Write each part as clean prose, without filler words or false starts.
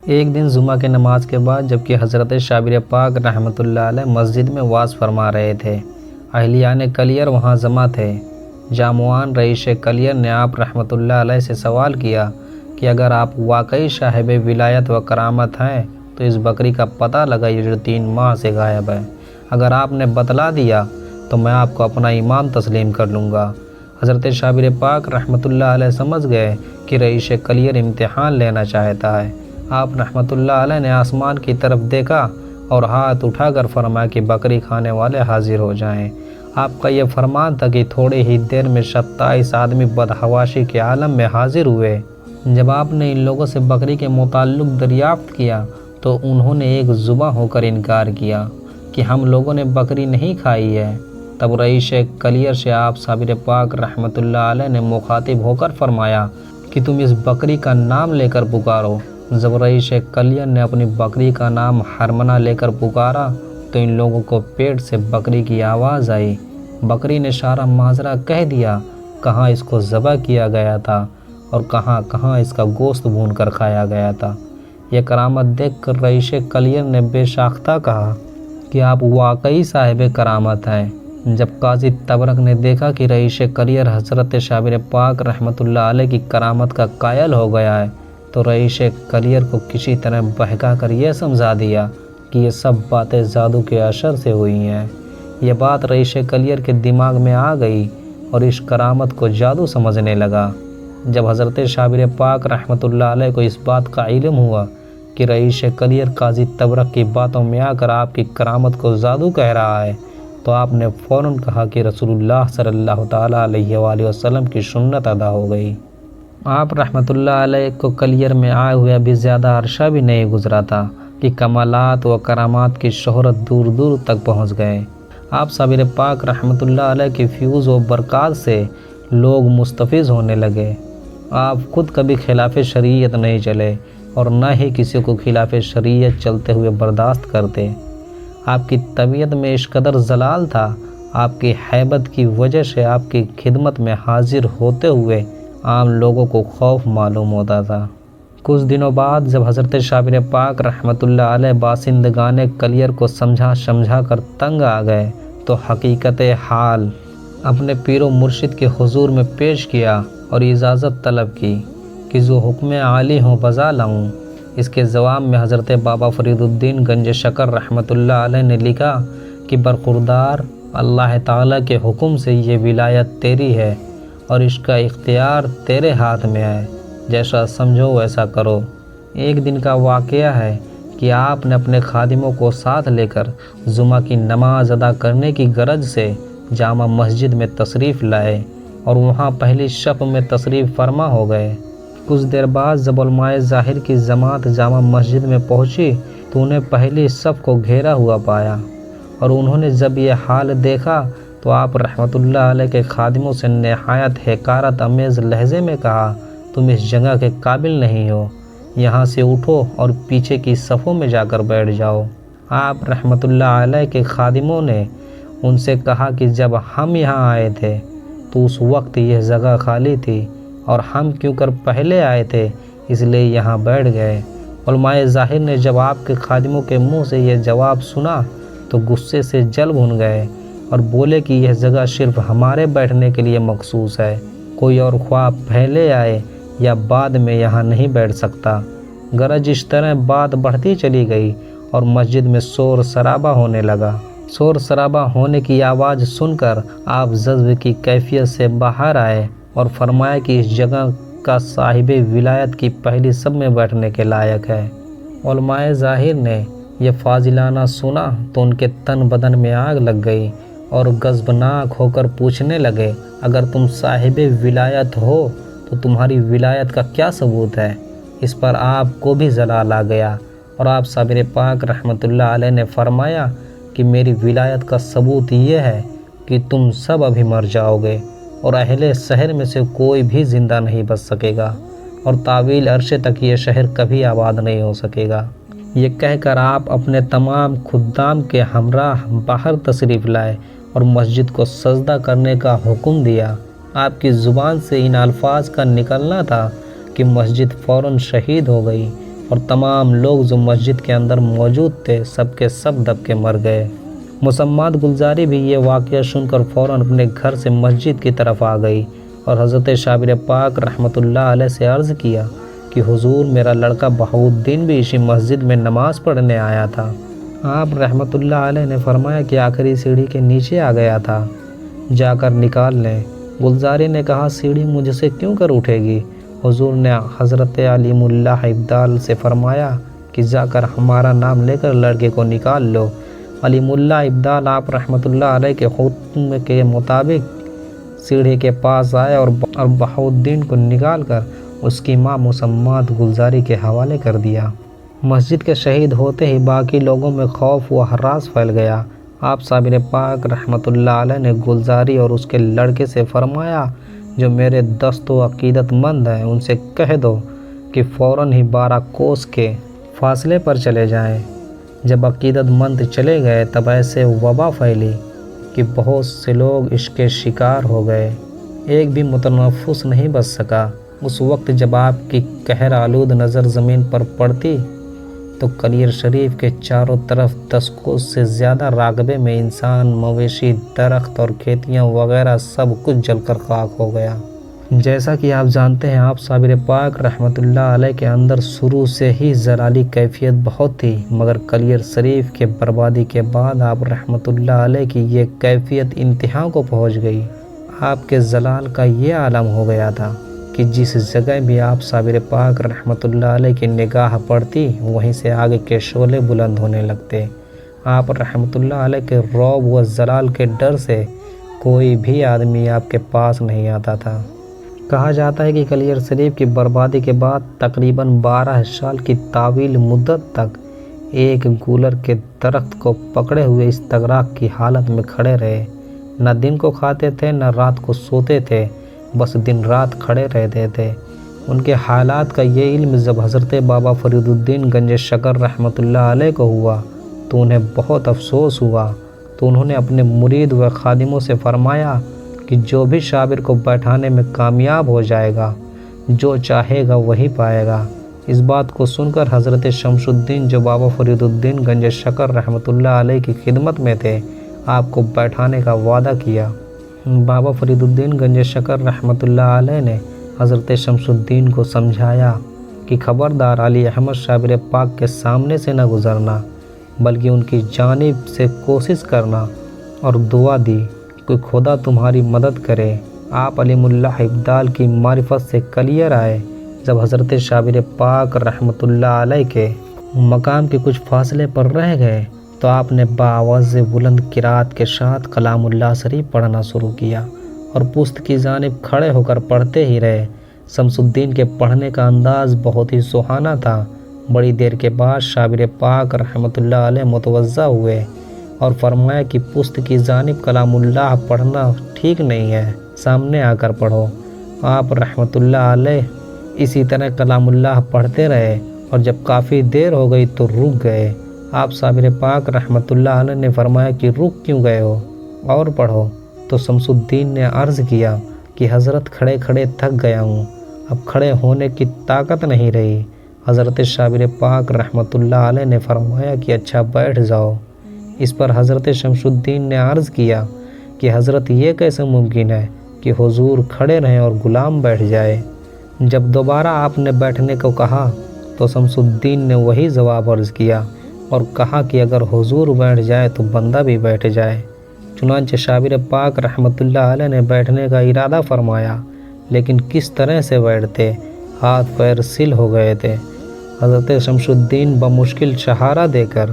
ایک دن جمعہ کی نماز کے بعد جبکہ حضرت شابر پاک رحمۃ اللہ علیہ مسجد میں وعظ فرما رہے تھے، اہلیان کلیر وہاں جمع تھے۔ جامعان رئیس کلیر نے آپ رحمۃ اللہ علیہ سے سوال کیا کہ اگر آپ واقعی صاحب ولایت و کرامت ہیں تو اس بکری کا پتہ لگائیے جو 3 ماہ سے غائب ہے۔ اگر آپ نے بتلا دیا تو میں آپ کو اپنا ایمان تسلیم کر لوں گا۔ حضرت شابر پاک رحمۃ اللہ علیہ سمجھ گئے کہ رئیس کلیر امتحان لینا چاہتا ہے۔ آپ رحمۃ اللہ علیہ نے آسمان کی طرف دیکھا اور ہاتھ اٹھا کر فرمایا کہ بکری کھانے والے حاضر ہو جائیں۔ آپ کا یہ فرمان تھا کہ تھوڑی ہی دیر میں 27 آدمی بدحواشی کے عالم میں حاضر ہوئے۔ جب آپ نے ان لوگوں سے بکری کے متعلق دریافت کیا تو انہوں نے ایک زباں ہو کر انکار کیا کہ ہم لوگوں نے بکری نہیں کھائی ہے۔ تب رئیس کلیر سے آپ شابر پاک رحمۃ اللہ علیہ نے مخاطب ہو کر فرمایا کہ تم اس بکری کا نام لے کر پکارو۔ جب رئیس کلیر نے اپنی بکری کا نام ہرمنا لے کر پکارا تو ان لوگوں کو پیٹ سے بکری کی آواز آئی۔ بکری نے سارا ماجرا کہہ دیا، کہاں اس کو ذبح کیا گیا تھا اور کہاں کہاں اس کا گوشت بھون کر کھایا گیا تھا۔ یہ کرامت دیکھ کر رئیس کلیر نے بے ساختہ کہا کہ آپ واقعی صاحب کرامت ہیں۔ جب قاضی تبرک نے دیکھا کہ رئیس کلیر حضرت شابر پاک رحمۃ اللہ علیہ کی کرامت کا قائل ہو گیا ہے تو رئیس کلیر کو کسی طرح بہکا کر یہ سمجھا دیا کہ یہ سب باتیں جادو کے اثر سے ہوئی ہیں۔ یہ بات رئیس کلیر کے دماغ میں آ گئی اور اس کرامت کو جادو سمجھنے لگا۔ جب حضرت شابر پاک رحمۃ اللہ علیہ کو اس بات کا علم ہوا کہ رئیس کلیر قاضی تبرک کی باتوں میں آ کر آپ کی کرامت کو جادو کہہ رہا ہے تو آپ نے فوراً کہا کہ رسول اللہ صلی اللہ تعالیٰ علیہ وآلہ وسلم کی سنت ادا ہو گئی۔ آپ رحمۃ اللہ علیہ کو کلیر میں آئے ہوئے ابھی زیادہ عرصہ بھی نہیں گزرا تھا کہ کمالات و کرامات کی شہرت دور دور تک پہنچ گئے۔ آپ شابر پاک رحمۃ اللہ علیہ کی فیوز و برکات سے لوگ مستفیض ہونے لگے۔ آپ خود کبھی خلاف شریعت نہیں چلے اور نہ ہی کسی کو خلاف شریعت چلتے ہوئے برداشت کرتے۔ آپ کی طبیعت میں اس قدر جلال تھا، آپ کی ہیبت کی وجہ سے آپ کی خدمت میں حاضر ہوتے ہوئے عام لوگوں کو خوف معلوم ہوتا تھا۔ کچھ دنوں بعد جب حضرت شابر پاک رحمۃ اللہ علیہ باشندگان کلیر کو سمجھا کر تنگ آ گئے تو حقیقت حال اپنے پیر و مرشد کے حضور میں پیش کیا اور اجازت طلب کی کہ جو حکم عالی ہوں بجا لاؤں۔ اس کے جواب میں حضرت بابا فرید الدین گنج شکر رحمۃ اللہ علیہ نے لکھا کہ برخوردار اللہ تعالیٰ کے حکم سے یہ ولایت تیری ہے اور اس کا اختیار تیرے ہاتھ میں ہے، جیسا سمجھو ویسا کرو۔ ایک دن کا واقعہ ہے کہ آپ نے اپنے خادموں کو ساتھ لے کر جمعہ کی نماز ادا کرنے کی غرض سے جامع مسجد میں تشریف لائے اور وہاں پہلی صف میں تشریف فرما ہو گئے۔ کچھ دیر بعد جب علماء ظاہر کی جماعت جامع مسجد میں پہنچی تو انہیں پہلی صف کو گھیرا ہوا پایا، اور انہوں نے جب یہ حال دیکھا تو آپ رحمۃ اللہ علیہ کے خادموں سے نہایت حقارت آمیز لہجے میں کہا، تم اس جگہ کے قابل نہیں ہو، یہاں سے اٹھو اور پیچھے کی صفوں میں جا کر بیٹھ جاؤ۔ آپ رحمۃ اللہ علیہ کے خادموں نے ان سے کہا کہ جب ہم یہاں آئے تھے تو اس وقت یہ جگہ خالی تھی اور ہم کیوں کر پہلے آئے تھے اس لیے یہاں بیٹھ گئے۔ علماء ظاہر نے جب آپ کے خادموں کے منہ سے یہ جواب سنا تو غصے سے جل بھن گئے اور بولے کہ یہ جگہ صرف ہمارے بیٹھنے کے لیے مخصوص ہے، کوئی اور خواہ پہلے آئے یا بعد میں یہاں نہیں بیٹھ سکتا۔ غرض اس طرح بات بڑھتی چلی گئی اور مسجد میں شور شرابہ ہونے لگا۔ شور شرابہ ہونے کی آواز سن کر آپ جذب کی کیفیت سے باہر آئے اور فرمایا کہ اس جگہ کا صاحب ولایت کی پہلی صف میں بیٹھنے کے لائق ہے۔ علماء ظاہر نے یہ فاضلانہ سنا تو ان کے تن بدن میں آگ لگ گئی اور غضبناک ہو کر پوچھنے لگے، اگر تم صاحب ولایت ہو تو تمہاری ولایت کا کیا ثبوت ہے؟ اس پر آپ کو بھی جلال آ گیا اور آپ شابر پاک رحمۃ اللہ علیہ نے فرمایا کہ میری ولایت کا ثبوت یہ ہے کہ تم سب ابھی مر جاؤ گے اور اہل شہر میں سے کوئی بھی زندہ نہیں بچ سکے گا اور طویل عرصے تک یہ شہر کبھی آباد نہیں ہو سکے گا۔ یہ کہہ کر آپ اپنے تمام خدام کے ہمراہ باہر تشریف لائے اور مسجد کو سجدہ کرنے کا حکم دیا۔ آپ کی زبان سے ان الفاظ کا نکلنا تھا کہ مسجد فوراً شہید ہو گئی اور تمام لوگ جو مسجد کے اندر موجود تھے سب کے سب دب کے مر گئے۔ مسمات گلزاری بھی یہ واقعہ سن کر فوراً اپنے گھر سے مسجد کی طرف آ گئی اور حضرت شابر پاک رحمۃ اللہ علیہ سے عرض کیا کہ حضور میرا لڑکا بہاؤالدین بھی اسی مسجد میں نماز پڑھنے آیا تھا۔ آپ رحمۃ اللہ علیہ نے فرمایا کہ آخری سیڑھی کے نیچے آ گیا تھا، جا کر نکال لیں۔ گلزاری نے کہا سیڑھی مجھ سے کیوں کر اٹھے گی؟ حضور نے حضرت علیم اللہ ابدال سے فرمایا کہ جا کر ہمارا نام لے کر لڑکے کو نکال لو۔ علیم اللہ ابدال آپ رحمۃ اللہ علیہ کے حکم کے مطابق سیڑھی کے پاس آئے اور بہاؤالدین کو نکال کر اس کی ماں مسمات گلزاری کے حوالے کر دیا۔ مسجد کے شہید ہوتے ہی باقی لوگوں میں خوف و ہراس پھیل گیا۔ آپ صابر پاک رحمۃ اللہ علیہ نے گلزاری اور اس کے لڑکے سے فرمایا جو میرے دست و عقیدت مند ہیں ان سے کہہ دو کہ فوراً ہی 12 کوس کے فاصلے پر چلے جائیں۔ جب عقیدت مند چلے گئے تب ایسے وبا پھیلی کہ بہت سے لوگ اس کے شکار ہو گئے، ایک بھی متنفس نہیں بچ سکا۔ اس وقت جب آپ کی قہر آلود نظر زمین پر پڑتی تو کلیر شریف کے چاروں طرف 10 کوس سے زیادہ راقبے میں انسان، مویشی، درخت اور کھیتیاں وغیرہ سب کچھ جل کر خاک ہو گیا۔ جیسا کہ آپ جانتے ہیں آپ صابر پاک رحمۃ اللہ علیہ کے اندر شروع سے ہی زلالی کیفیت بہت تھی، مگر کلیر شریف کے بربادی کے بعد آپ رحمۃ اللہ علیہ کی یہ کیفیت انتہا کو پہنچ گئی۔ آپ کے زلال کا یہ عالم ہو گیا تھا کہ جس جگہ بھی آپ صابر پاک رحمۃ اللہ علیہ کی نگاہ پڑتی وہیں سے آگے کے شعلے بلند ہونے لگتے۔ آپ رحمۃ اللہ علیہ کے رعب و زلال کے ڈر سے کوئی بھی آدمی آپ کے پاس نہیں آتا تھا۔ کہا جاتا ہے کہ کلیر شریف کی بربادی کے بعد تقریباً 12 سال کی طویل مدت تک ایک گولر کے درخت کو پکڑے ہوئے استغراق کی حالت میں کھڑے رہے۔ نہ دن کو کھاتے تھے نہ رات کو سوتے تھے، بس دن رات کھڑے رہتے تھے۔ ان کے حالات کا یہ علم جب حضرت بابا فرید الدین گنج شکر رحمۃ اللہ علیہ کو ہوا تو انہیں بہت افسوس ہوا، تو انہوں نے اپنے مرید و خادموں سے فرمایا کہ جو بھی شابر کو بیٹھانے میں کامیاب ہو جائے گا جو چاہے گا وہی پائے گا۔ اس بات کو سن کر حضرت شمس الدین جو بابا فرید الدین گنج شکر رحمۃ اللہ علیہ کی خدمت میں تھے آپ کو بیٹھانے کا وعدہ کیا۔ بابا فرید الدین گنج شکر رحمۃ اللہ علیہ نے حضرت شمس الدین کو سمجھایا کہ خبردار علی احمد شابر پاک کے سامنے سے نہ گزرنا بلکہ ان کی جانب سے کوشش کرنا، اور دعا دی کہ خدا تمہاری مدد کرے۔ آپ علیم اللہ ابدال کی معرفت سے کلیر آئے۔ جب حضرت شابر پاک رحمۃ اللہ علیہ کے مقام کے کچھ فاصلے پر رہ گئے تو آپ نے بآواز بلند قرات کے ساتھ کلام اللہ شریف پڑھنا شروع کیا اور پشت کی جانب کھڑے ہو کر پڑھتے ہی رہے۔ شمس الدین کے پڑھنے کا انداز بہت ہی سہانا تھا۔ بڑی دیر کے بعد شابر پاک رحمۃ اللہ علیہ متوضع ہوئے اور فرمایا کہ پشت کی جانب کلام اللہ پڑھنا ٹھیک نہیں ہے، سامنے آ کر پڑھو۔ آپ رحمۃ اللہ علیہ اسی طرح کلام اللہ پڑھتے رہے اور جب کافی دیر ہو گئی تو رک گئے۔ آپ صابر پاک رحمۃ اللہ علیہ نے فرمایا کہ رک کیوں گئے ہو اور پڑھو؟ تو شمس الدین نے عرض کیا کہ حضرت کھڑے کھڑے تھک گیا ہوں، اب کھڑے ہونے کی طاقت نہیں رہی۔ حضرت شابر پاک رحمۃ اللہ علیہ نے فرمایا کہ اچھا بیٹھ جاؤ۔ اس پر حضرت شمس الدین نے عرض کیا کہ حضرت یہ کیسے ممکن ہے کہ حضور کھڑے رہیں اور غلام بیٹھ جائے؟ جب دوبارہ آپ نے بیٹھنے کو کہا تو شمس الدین نے وہی جواب عرض کیا اور کہا کہ اگر حضور بیٹھ جائے تو بندہ بھی بیٹھ جائے۔ چنانچہ شابر پاک رحمۃ اللہ علیہ نے بیٹھنے کا ارادہ فرمایا، لیکن کس طرح سے بیٹھتے؟ ہاتھ پیر سل ہو گئے تھے۔ حضرت شمس الدین بمشکل سہارا دے کر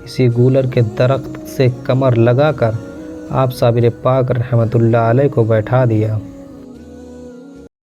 اسی گولر کے درخت سے کمر لگا کر آپ صابر پاک رحمۃ اللہ علیہ کو بیٹھا دیا۔